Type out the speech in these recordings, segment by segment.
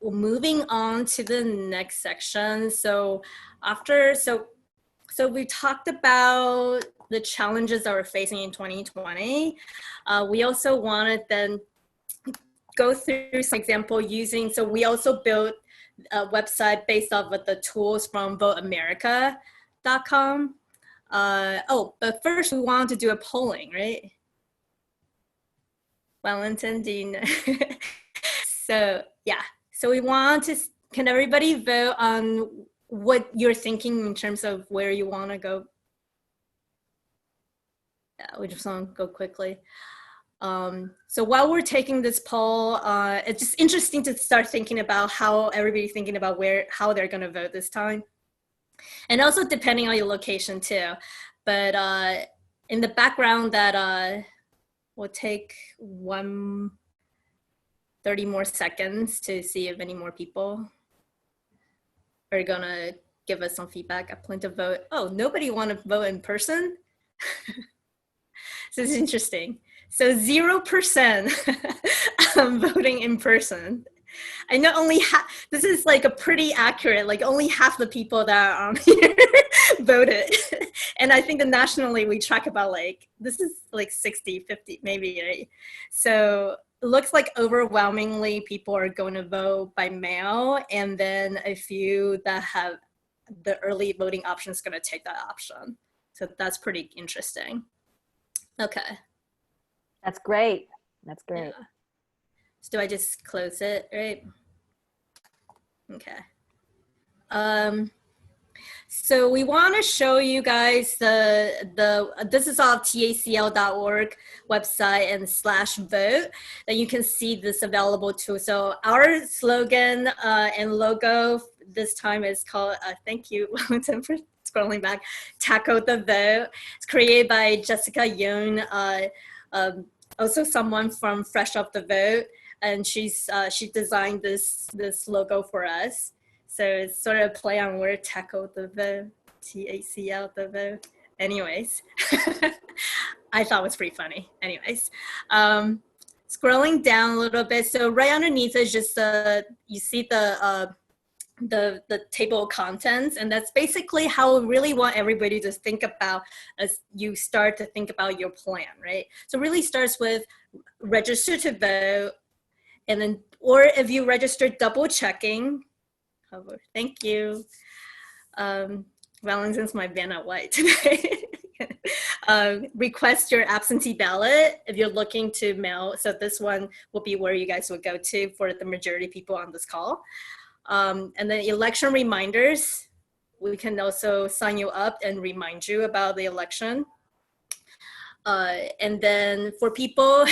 moving on to the next section. So we talked about the challenges that we're facing in 2020. We also wanted then go through some example using, so we also built a website based off of the tools from VoteAmerica.com. But first we wanted to do a polling, right? Wellington, do you know? So yeah, so we want to, can everybody vote on what you're thinking in terms of where you want to go? Yeah, we just want to go quickly. So while we're taking this poll, it's just interesting to start thinking about how everybody's thinking about how they're going to vote this time. And also depending on your location too. But in the background that we'll take 30 more seconds to see if any more people are gonna give us some feedback. I plan to vote. Oh, nobody want to vote in person? So it's interesting. So 0% voting in person. I know only this is like a pretty accurate, like only half the people that are on here voted. And I think that nationally we track about like, this is like 60, 50 maybe, right? So it looks like overwhelmingly people are going to vote by mail, and then a few that have the early voting option is going to take that option. So that's pretty interesting. Okay. That's great. That's great. Yeah. So do I just close it, right? Okay. So we want to show you guys this is off TACL.org website and /vote that you can see this available too. So our slogan and logo this time is called, thank you, Wellington, for scrolling back, Tackle the Vote. It's created by Jessica Yoon, also someone from Fresh Off the Vote, and she designed this logo for us. So it's sort of a play on word, tackle the vote, TACL the vote. Anyways, I thought it was pretty funny. Anyways, scrolling down a little bit. So right underneath is just you see the table of contents, and that's basically how we really want everybody to think about as you start to think about your plan, right? So it really starts with register to vote, and then, or if you register, double checking. Thank you. Wellington's my Vanna White today. Request your absentee ballot if you're looking to mail. So this one will be where you guys would go to for the majority of people on this call. And then election reminders. We can also sign you up and remind you about the election. And then for people,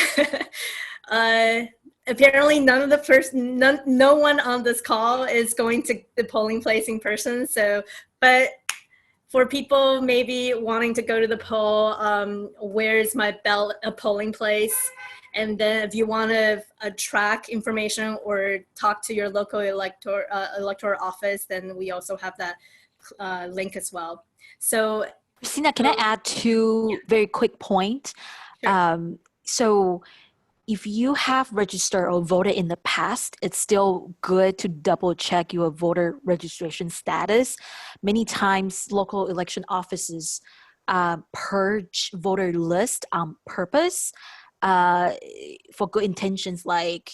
apparently no one on this call is going to the polling place in person. So, but for people maybe wanting to go to the poll, where's my polling place? And then if you want to track information or talk to your local electoral office, then we also have that link as well. So, Christina, can I add two very quick points? Sure. So if you have registered or voted in the past, it's still good to double check your voter registration status. Many times local election offices purge voter list on purpose for good intentions, like,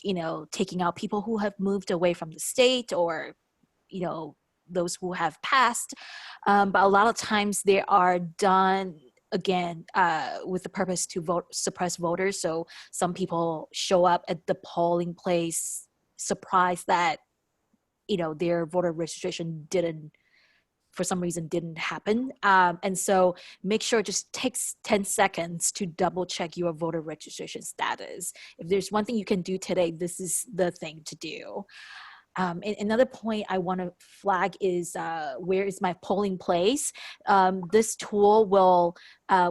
taking out people who have moved away from the state, or, those who have passed. But a lot of times they are done again, with the purpose to suppress voters. So some people show up at the polling place surprised that, their voter registration for some reason didn't happen. And so make sure it just takes 10 seconds to double check your voter registration status. If there's one thing you can do today, this is the thing to do. And another point I want to flag is where is my polling place? This tool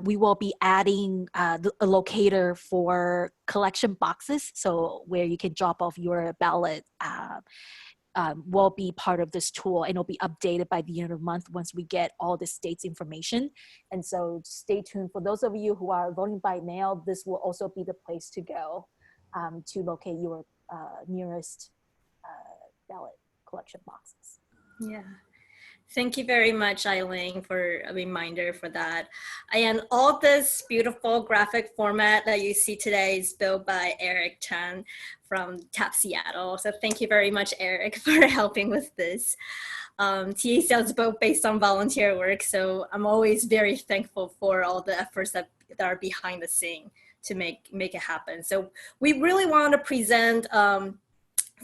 we will be adding a locator for collection boxes. So where you can drop off your ballot will be part of this tool, and it'll be updated by the end of the month once we get all the state's information. And so stay tuned. For those of you who are voting by mail, this will also be the place to go to locate your nearest ballot collection boxes. Yeah. Thank you very much, Eileen, for a reminder for that. And all this beautiful graphic format that you see today is built by Eric Chan from TAP Seattle. So thank you very much, Eric, for helping with this. TACL is both based on volunteer work, so I'm always very thankful for all the efforts that are behind the scene to make it happen. So we really want to present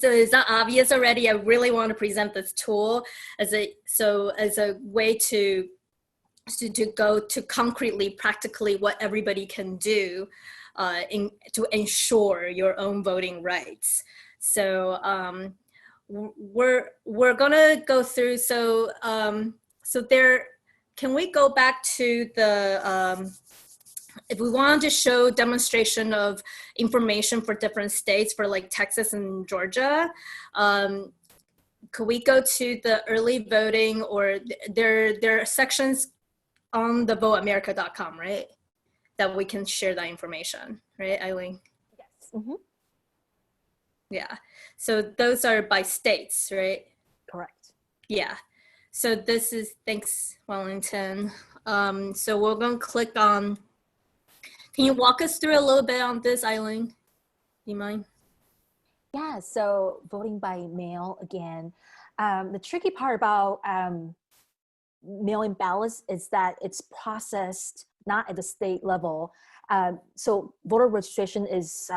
so it's not obvious already. I really want to present this tool as a way to go to concretely, practically what everybody can do to ensure your own voting rights. So we're gonna go through. So can we go back to the if we wanted to show demonstration of information for different states, for like Texas and Georgia, could we go to the early voting, or there are sections on the VoteAmerica.com, right? That we can share that information, right, Eileen? Yes. Mm-hmm. Yeah. So those are by states, right? Correct. Yeah. So this is, thanks, Wellington. So we're going to click on, can you walk us through a little bit on this, Eileen? Do you mind? Yeah, so voting by mail again. The tricky part about mail-in ballots is that it's processed not at the state level. So voter registration is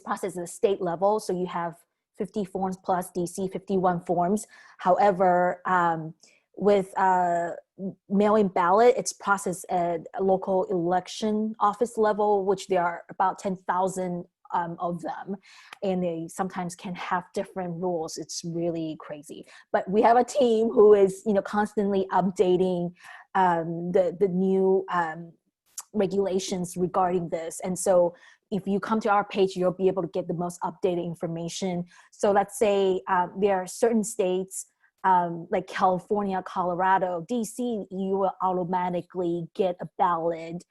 processed at the state level. So you have 50 forms plus DC, 51 forms. However, with mail-in ballot, it's processed at a local election office level, which there are about 10,000 of them, and they sometimes can have different rules. It's really crazy. But we have a team who is, constantly updating the new regulations regarding this. And so if you come to our page, you'll be able to get the most updated information. So let's say there are certain states like California, Colorado, DC, you will automatically get a ballot.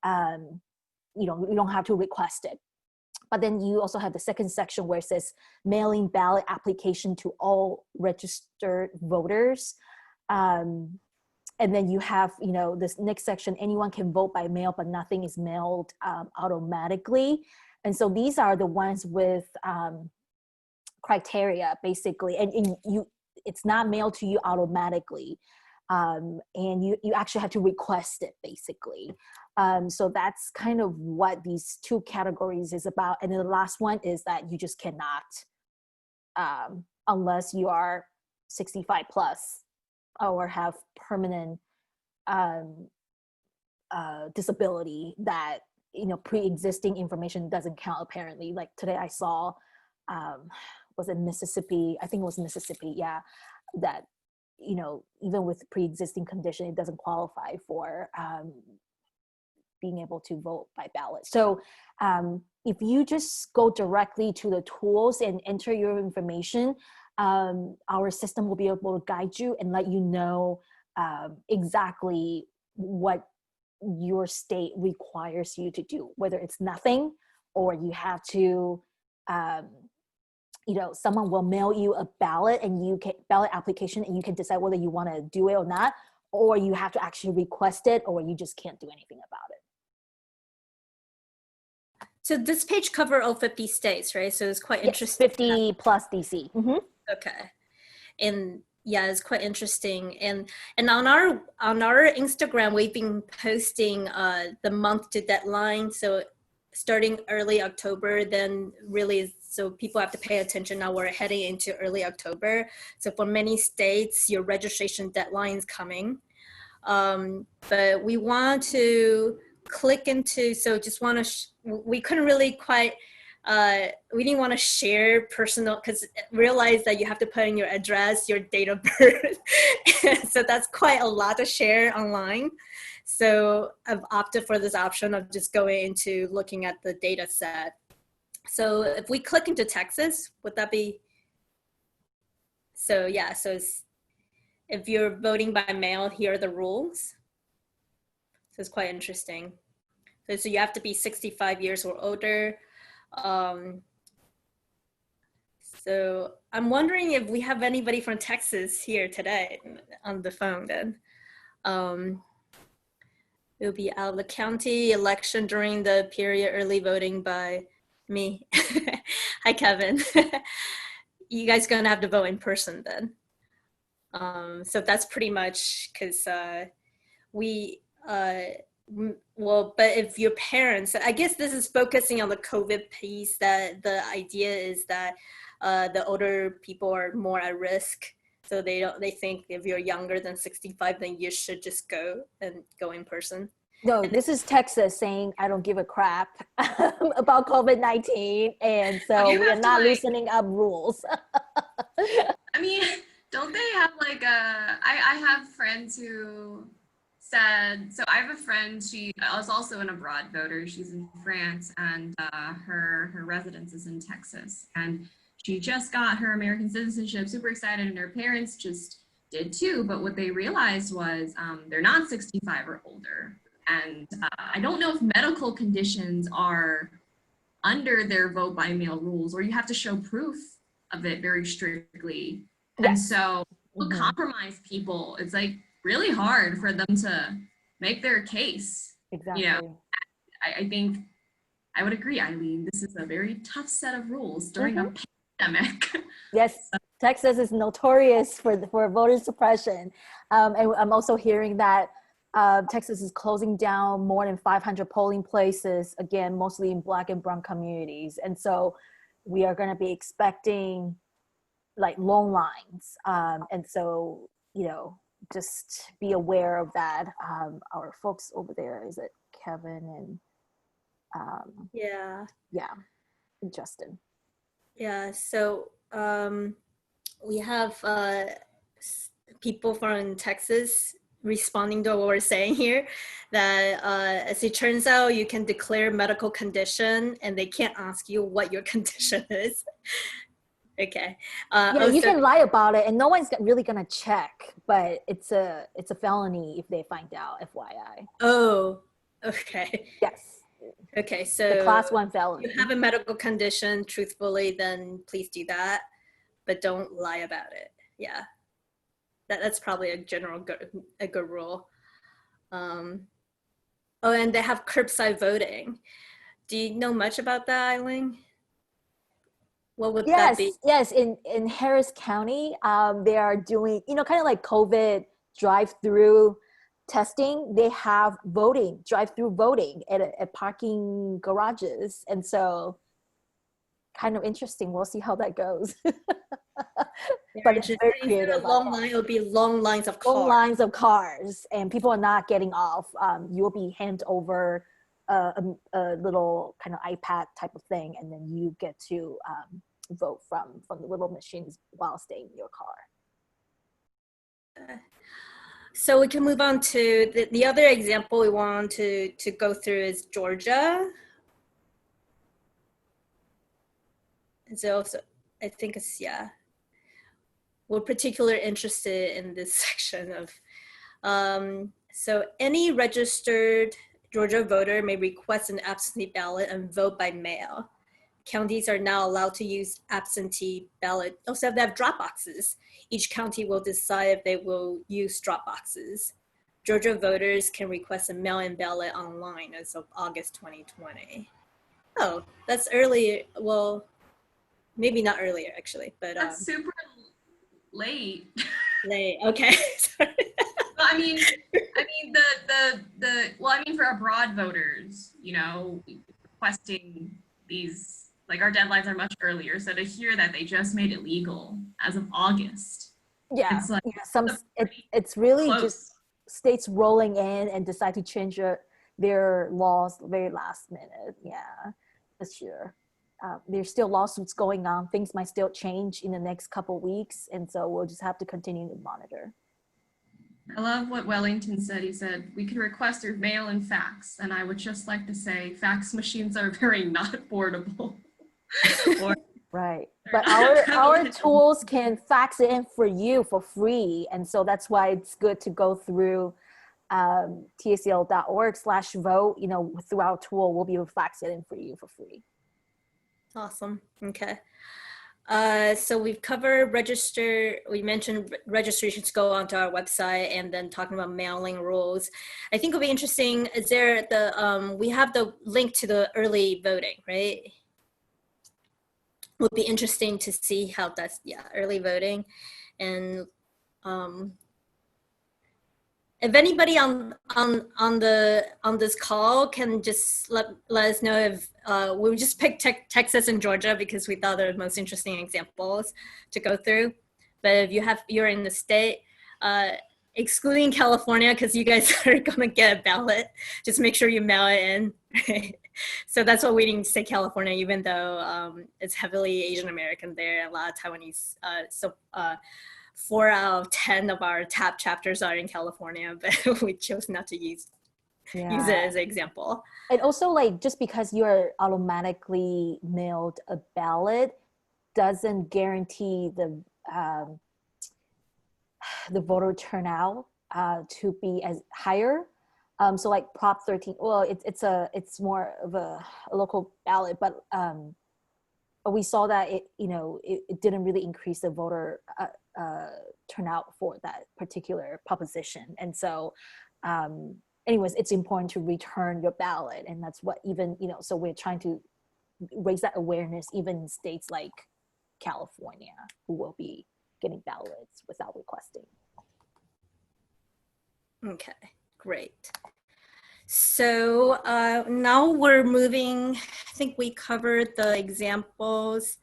You don't have to request it. But then you also have the second section where it says mailing ballot application to all registered voters. And then you have, this next section, anyone can vote by mail, but nothing is mailed automatically. And so these are the ones with criteria, basically. And it's not mailed to you automatically. And you actually have to request it, basically. So that's kind of what these two categories is about. And then the last one is that you just cannot, unless you are 65 plus or have permanent disability, that, pre-existing information doesn't count, apparently. Like today I saw, was it Mississippi? I think it was Mississippi, yeah, that, even with pre-existing condition, it doesn't qualify for being able to vote by ballot. So if you just go directly to the tools and enter your information, our system will be able to guide you and let you know exactly what your state requires you to do, whether it's nothing or you have to, someone will mail you a ballot and ballot application, and you can decide whether you want to do it or not, or you have to actually request it, or you just can't do anything about it. So this page cover all 50 states, right? So it's quite interesting. 50 plus DC. Mm-hmm. Okay. And yeah, it's quite interesting. And on our Instagram, we've been posting the month to deadline. So starting early October, then really, so people have to pay attention. Now we're heading into early October. So for many states, your registration deadline is coming. But we want to click into, so just want to, we couldn't really quite, we didn't want to share personal, because realize that you have to put in your address, your date of birth. So that's quite a lot to share online. So I've opted for this option of just going into looking at the data set. So if we click into Texas, would that be? So yeah, so if you're voting by mail, here are the rules. So it's quite interesting. So you have to be 65 years or older. So I'm wondering if we have anybody from Texas here today on the phone then. It'll be out of the county election during the period early voting by me. Hi, Kevin. You guys gonna have to vote in person then. So that's pretty much because we, well, but if your parents, I guess this is focusing on the COVID piece, that the idea is that the older people are more at risk. So they think if you're younger than 65, then you should just go in person. No, this is Texas saying I don't give a crap about COVID-19, and so we are not loosening up rules. I mean, don't they have like I have friends who said, so I have a friend, she is also an abroad voter. She's in France, and her residence is in Texas. And she just got her American citizenship, super excited, and her parents just did too. But what they realized was they're not 65 or older. And I don't know if medical conditions are under their vote by mail rules, or you have to show proof of it very strictly. Yes. And so compromise people, it's like really hard for them to make their case. Exactly. You know, I think I would agree, Eileen. This is a very tough set of rules during a pandemic. Yes, Texas is notorious for voter suppression. And I'm also hearing that Texas is closing down more than 500 polling places, again, mostly in Black and Brown communities. And so we are going to be expecting like long lines. And so, you know, just be aware of that. Our folks over there, is it Kevin and and Justin. Yeah, so we have people from Texas responding to what we're saying here, that as it turns out, you can declare medical condition and they can't ask you what your condition is. Okay. You can lie about it and no one's really gonna check, but it's a it's if they find out, FYI. Oh, okay. Yes. Okay, so the class 1 felony. If you have a medical condition, truthfully, then please do that, but don't lie about it. Yeah. That's probably a good rule. Oh, and they have curbside voting. Do you know much about that, Eileen? What would that be? Yes, in Harris County, they are doing, kind of like COVID drive-through testing. They have drive-through voting at parking garages. And so kind of interesting. We'll see how that goes. But it's very creative. Long line, it'll be long lines of cars. Long lines of cars, and people are not getting off. You'll be handed over a little kind of iPad type of thing, and then you get to vote from the little machines while staying in your car. So we can move on to the other example we want to go through is Georgia. So I think it's, we're particularly interested in this section of, so any registered Georgia voter may request an absentee ballot and vote by mail. Counties are now allowed to use absentee ballot. Also, they have drop boxes. Each county will decide if they will use drop boxes. Georgia voters can request a mail-in ballot online as of August 2020. Oh, that's early. Well, maybe not earlier actually, but that's super late. Late. Okay. Sorry. Well, I mean for abroad voters, requesting these, like, our deadlines are much earlier. So to hear that they just made it legal as of August. Yeah. It's like, it's really close. Just states rolling in and decide to change their laws very last minute. Yeah, this year. There's still lawsuits going on. Things might still change in the next couple weeks. And so we'll just have to continue to monitor. I love what Wellington said. He said, we can request through mail and fax. And I would just like to say, fax machines are very not portable. Right. But our tools can fax it in for you for free. And so that's why it's good to go through TACL.org/vote. Through our tool, we'll be able to fax it in for you for free. Awesome. Okay. So we've covered register. We mentioned registrations go onto our website, and then talking about mailing rules. I think it'll be interesting. Is there the we have the link to the early voting, right? Would be interesting to see how that's early voting, and if anybody on this call can just let us know if we just picked Texas and Georgia because we thought they're the most interesting examples to go through. But if you're in the state, excluding California, because you guys are gonna get a ballot, just make sure you mail it in. Right? So that's what we didn't say California, even though it's heavily Asian American there, a lot of Taiwanese. 4 out of 10 of our TAP chapters are in California, but we chose not to use it as an example. And also, like, just because you're automatically mailed a ballot doesn't guarantee the voter turnout to be as higher. So like Prop 13, well, it's more of a local ballot, but we saw that it didn't really increase the voter turnout for that particular proposition. And so anyways, it's important to return your ballot, and that's what so we're trying to raise that awareness even in states like California, who will be getting ballots without requesting. Okay, great. So now we're moving, I think we covered the examples.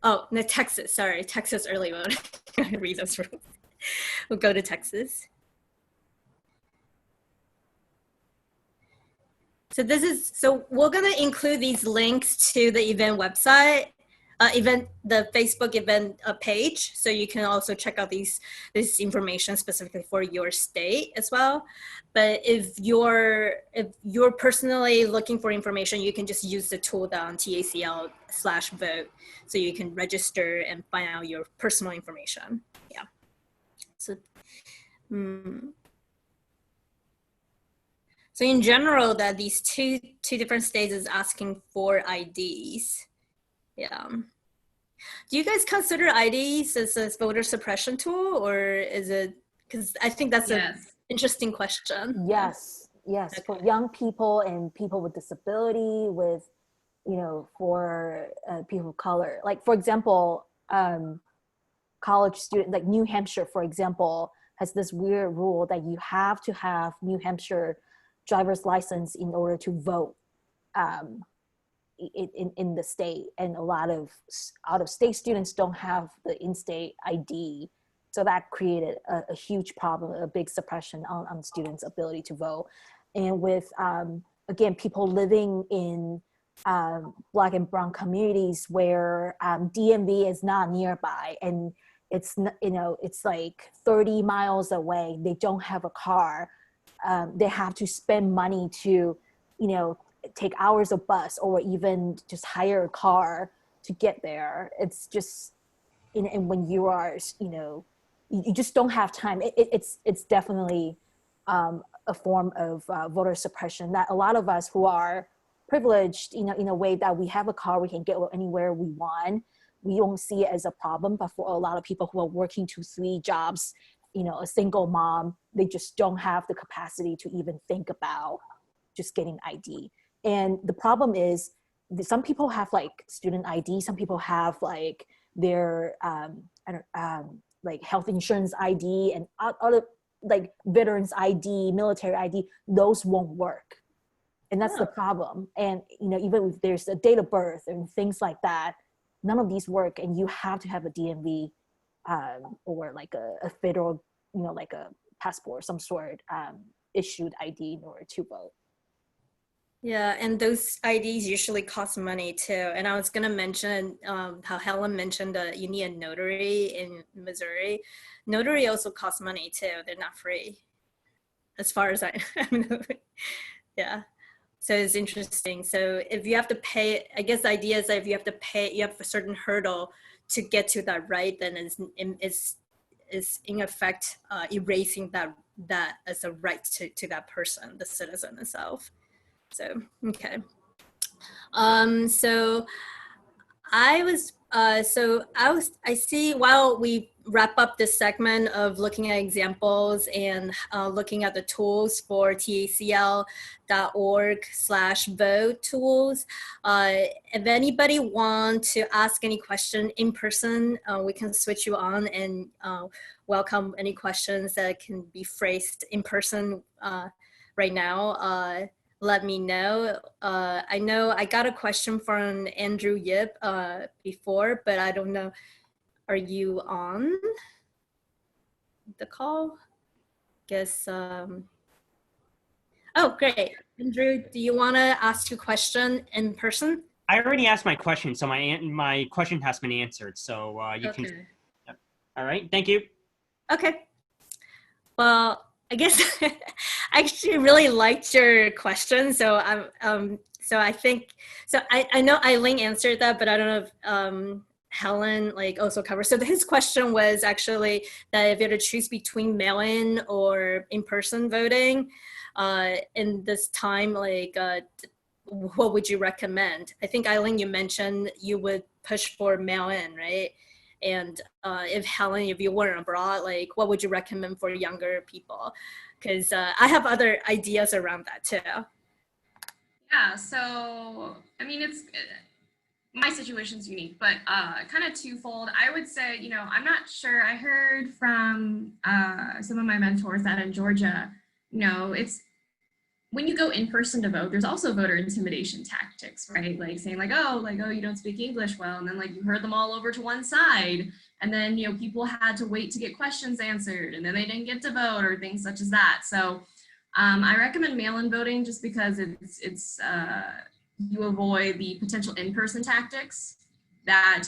Oh, no, Texas early voting. I read those rules. We'll go to Texas. So we're gonna include these links to the event website, the Facebook event page, so you can also check out this information specifically for your state as well. But if you're personally looking for information, you can just use the tool on TACL/vote, so you can register and find out your personal information. Yeah. So. So in general, that these two different states is asking for IDs. Yeah. Do you guys consider IDs as a voter suppression tool, or is it, because I think that's an interesting question. Yes. Okay. For young people and people with disability, with, for people of color. Like, for example, college student, like New Hampshire, for example, has this weird rule that you have to have New Hampshire driver's license in order to vote in the state, and a lot of out-of-state students don't have the in-state ID, so that created a huge problem, a big suppression on students' ability to vote. And with again, people living in Black and Brown communities where DMV is not nearby, and it's like 30 miles away, they don't have a car. They have to spend money to, take hours of bus or even just hire a car to get there. It's just, and when you are, you just don't have time. It's definitely a form of voter suppression that a lot of us who are privileged, in a way that we have a car, we can get anywhere we want. We don't see it as a problem, but for a lot of people who are working 2-3 jobs, a single mom, they just don't have the capacity to even think about just getting ID. And the problem is some people have like student ID, some people have like their like health insurance ID and other like veterans ID, military ID, those won't work. And that's the problem. And even if there's a date of birth and things like that, none of these work, and you have to have a DMV or like a federal, like a passport, some sort issued ID in order to vote. Yeah, and those IDs usually cost money too. And I was gonna mention how Helen mentioned that you need a notary in Missouri. Notary also costs money too. They're not free, as far as I know. Yeah. So it's interesting. So if you have to pay, I guess the idea is that if you have to pay, you have a certain hurdle to get to that right, then it's in effect erasing that as a right to that person, the citizen itself. So, okay. So I was I see while we wrap up this segment of looking at examples and looking at the tools for tacl.org/vote tools, if anybody want to ask any question in person, we can switch you on and welcome any questions that can be phrased in person right now. Let me know. I know I got a question from Andrew Yip before, but I don't know. Are you on the call? Guess. Oh, great. Andrew, do you want to ask your question in person? I already asked my question, so my question has been answered. So you can. Yep. All right. Thank you. Okay. Well, I guess I actually really liked your question. So I think I know Eileen answered that, but I don't know if Helen also covered. So his question was actually that if you had to choose between mail-in or in-person voting in this time, what would you recommend? I think Eileen, you mentioned you would push for mail-in, right? And if Helen, if you weren't abroad, what would you recommend for younger people? Because I have other ideas around that too. Yeah, so I mean, my situation's unique, but kind of twofold. I would say, I'm not sure. I heard from some of my mentors that in Georgia, it's when you go in person to vote, there's also voter intimidation tactics, right? Saying oh, you don't speak English well. And then you heard them all over to one side. And then, people had to wait to get questions answered and then they didn't get to vote or things such as that. So I recommend mail-in voting just because it's you avoid the potential in-person tactics that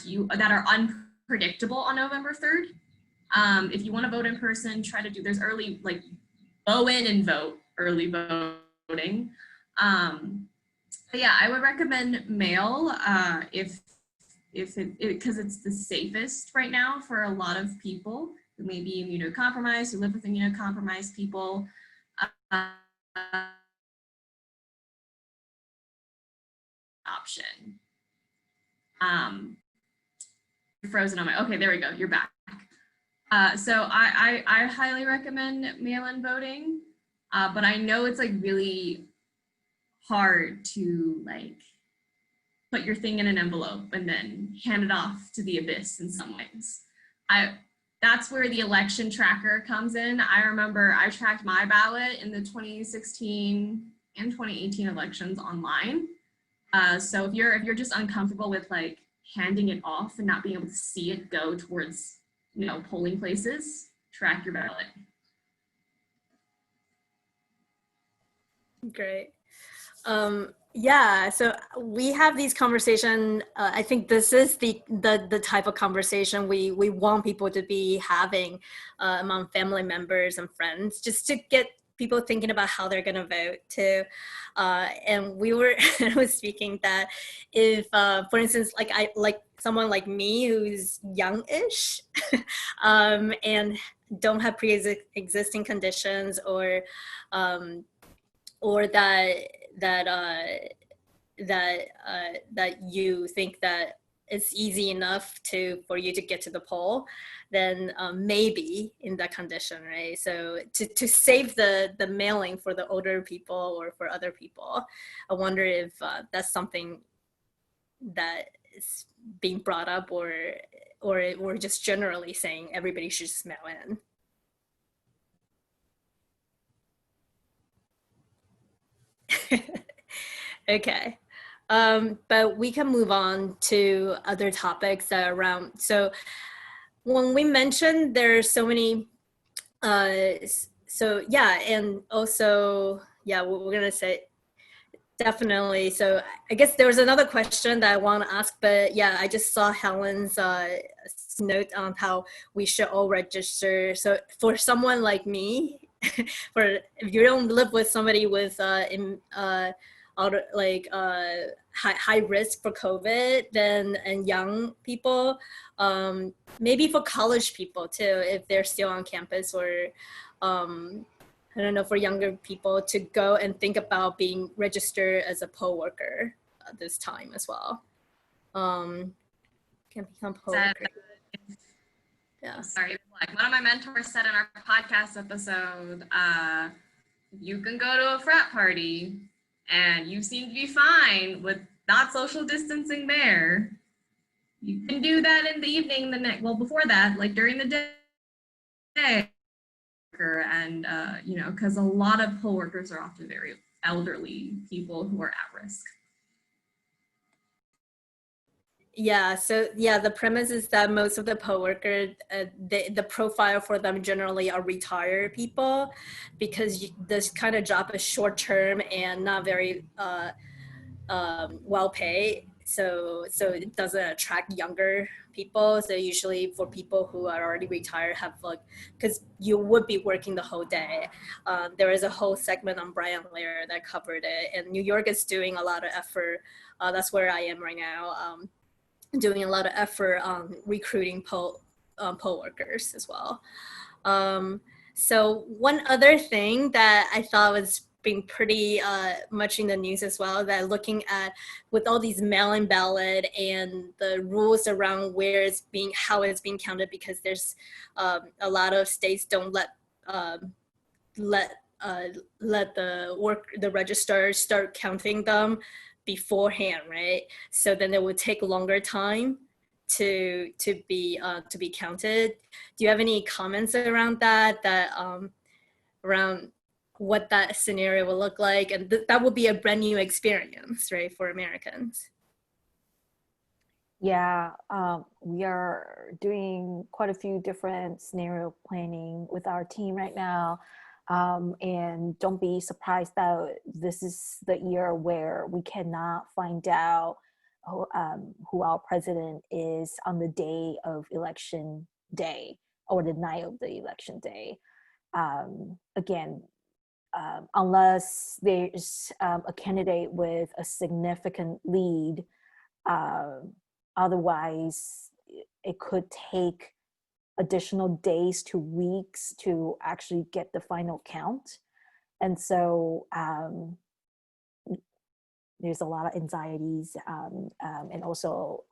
are unpredictable on November 3rd. If you want to vote in person, try to there's early, go in and vote, early voting. But yeah, I would recommend mail because it's the safest right now for a lot of people who may be immunocompromised, who live with immunocompromised people. Option. You're frozen on okay, there we go, you're back. So I highly recommend mail-in voting, but I know it's really hard to put your thing in an envelope and then hand it off to the abyss in some ways. That's where the election tracker comes in. I remember I tracked my ballot in the 2016 and 2018 elections online. So if you're just uncomfortable with handing it off and not being able to see it go towards polling places, track your ballot. Great. Yeah, so we have these conversations. I think this is the type of conversation we want people to be having among family members and friends, just to get people thinking about how they're going to vote too. And we were I was speaking that if, for instance, someone like me who's youngish and don't have pre-existing conditions or that you think that it's easy enough for you to get to the poll, then maybe in that condition, right? So to save the mailing for the older people or for other people, I wonder if that's something that is being brought up, or we're just generally saying everybody should just mail in. Okay, but we can move on to other topics that are around. So when we mentioned there's so many, so yeah, and also, yeah, we're gonna say definitely. So I guess there was another question that I want to ask, but yeah, I just saw Helen's note on how we should all register. So for someone like me, if you don't live with somebody with high risk for COVID, then and young people, maybe for college people too, if they're still on campus, or I don't know, for younger people to go and think about being registered as a poll worker this time as well. can become poll said, worker. Yeah. sorry, like one of my mentors said in our podcast episode, you can go to a frat party and you seem to be fine with not social distancing there. You can do that in the evening, well, before that, like during the day. And, you know, because a lot of poll workers are often very elderly people who are at risk. Yeah, so yeah, the premise is that most of the poll workers, the profile for them generally are retired people, because this kind of job is short term and not very well paid. So it doesn't attract younger people. So usually for people who are already retired, have like, because you would be working the whole day. There is a whole segment on Brian Lair that covered it, and New York is doing a lot of effort. That's where I am right now. Doing a lot of effort on recruiting poll workers as well. So one other thing that I thought was being pretty much in the news as well, that looking at with all these mail-in ballot and the rules around where it's being, how it's being counted, because there's a lot of states don't let the registrars start counting them beforehand, right? So then it would take longer time to be counted. Do you have any comments around that around what that scenario will look like? And that would be a brand new experience, right, for Americans. Yeah, we are doing quite a few different scenario planning with our team right now. And don't be surprised that this is the year where we cannot find out who our president is on the day of election day or the night of the election day. Again, unless there's a candidate with a significant lead, otherwise it could take additional days to weeks to actually get the final count. And so there's a lot of anxieties and also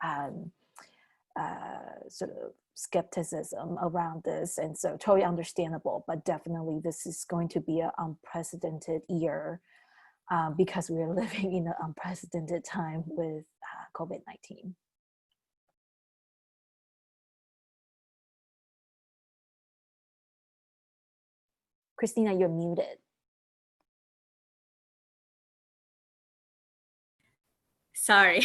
sort of skepticism around this. And so totally understandable, but definitely this is going to be an unprecedented year because we are living in an unprecedented time with COVID-19. Christina, you're muted. Sorry,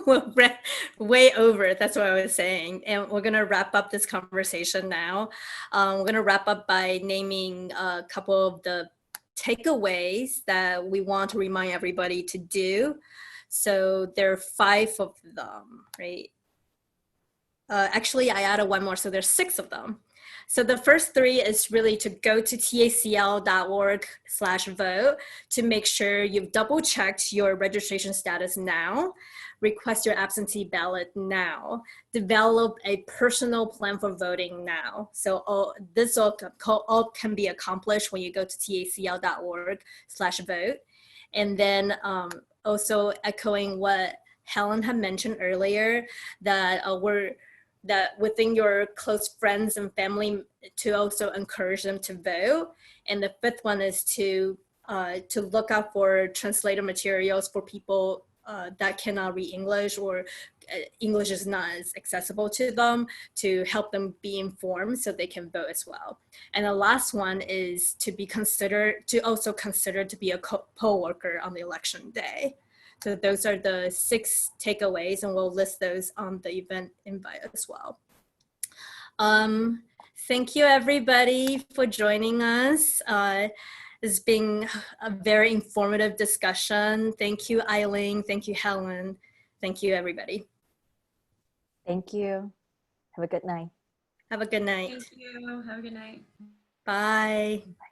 we're way over. That's what I was saying. And we're going to wrap up this conversation now. We're going to wrap up by naming a couple of the takeaways that we want to remind everybody to do. So there are 5 of them, right? Actually, I added one more, so there's 6 of them. So the first 3 is really to go to tacl.org/vote to make sure you've double checked your registration status now, request your absentee ballot now, develop a personal plan for voting now. So this all can be accomplished when you go to tacl.org/vote. And then also echoing what Helen had mentioned earlier, that that within your close friends and family to also encourage them to vote. And the 5th one is to look out for translated materials for people that cannot read English, or English is not as accessible to them, to help them be informed so they can vote as well. And the last one is to also consider to be a poll worker on the election day. So those are the 6 takeaways, and we'll list those on the event invite as well. Thank you, everybody, for joining us. It's been a very informative discussion. Thank you, Eileen. Thank you, Helen. Thank you, everybody. Thank you. Have a good night. Have a good night. Thank you. Have a good night. Bye. Bye.